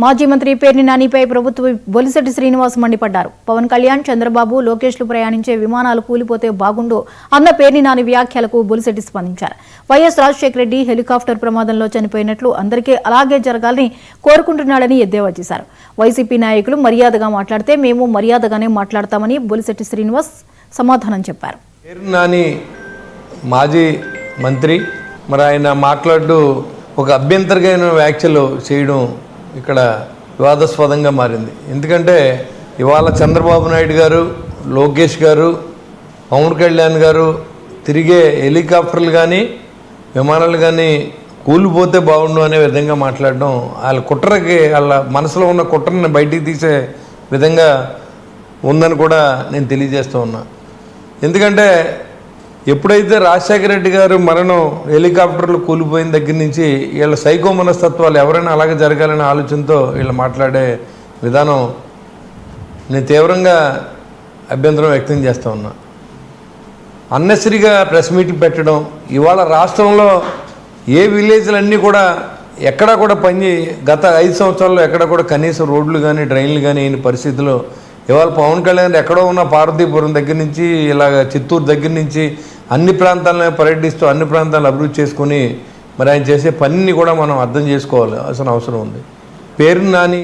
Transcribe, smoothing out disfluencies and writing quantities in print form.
మాజీ మంత్రి పేర్ని నానిపై ప్రభుత్వ బొలిశెట్టి శ్రీనివాస్ మండిపడ్డారు. పవన్ కళ్యాణ్, చంద్రబాబు, లోకేష్లు ప్రయాణించే విమానాలు కూలిపోతే బాగుండు అన్న పేర్ని నాని వ్యాఖ్యలకు బొలిశెట్టి స్పందించారు. వైఎస్ రాజశేఖర రెడ్డి హెలికాప్టర్ ప్రమాదంలో చనిపోయినట్లు అందరికీ అలాగే జరగాలని కోరుకుంటున్నాడని ఎద్దేవా చేశారు. వైసీపీ నాయకులు మర్యాదగా మాట్లాడితే మేము మర్యాదగానే మాట్లాడతామని బొలిశెట్టి శ్రీనివాస్ సమాధానం చెప్పారు. పేర్ని నాని మాజీ మంత్రి మరి ఆయన మాట్లాడుతూ ఒక అభ్యంతరమైన వ్యాఖ్యలు చేయడం ఇక్కడ వివాదాస్పదంగా మారింది. ఎందుకంటే ఇవాళ చంద్రబాబు నాయుడు గారు, లోకేష్ గారు, పవన్ కళ్యాణ్ గారు తిరిగే హెలికాప్టర్లు కానీ విమానాలు కానీ కూలిపోతే బాగుండు అనే విధంగా మాట్లాడడం వాళ్ళ కుట్రకి, వాళ్ళ మనసులో ఉన్న కుట్రని బయటికి తీసే విధంగా ఉందని కూడా నేను తెలియజేస్తూ ఉన్నా. ఎందుకంటే ఎప్పుడైతే రాజశేఖర రెడ్డి గారు మరణం హెలికాప్టర్లు కూలిపోయిన దగ్గర నుంచి వీళ్ళ సైకో మనస్తత్వాలు ఎవరైనా అలాగే జరగాలనే ఆలోచనతో వీళ్ళు మాట్లాడే విధానం నేను తీవ్రంగా అభ్యంతరం వ్యక్తం చేస్తూ ఉన్నా. అన్నెసరిగా ప్రెస్ మీట్ పెట్టడం, ఇవాళ రాష్ట్రంలో ఏ విలేజ్లన్నీ కూడా ఎక్కడా కూడా గత 5 సంవత్సరాల్లో ఎక్కడ కూడా కనీసం రోడ్లు కానీ డ్రైన్లు కానీ అయిన పరిస్థితిలో ఇవాళ పవన్ కళ్యాణ్ ఎక్కడో ఉన్న పార్వతీపురం దగ్గర నుంచి ఇలాగ చిత్తూరు దగ్గర నుంచి అన్ని ప్రాంతాలను పర్యటిస్తూ అన్ని ప్రాంతాలను అభివృద్ధి చేసుకుని మరి ఆయన చేసే పనిని కూడా మనం అర్థం చేసుకోవాలి అవసరం ఉంది. పేర్ని నాని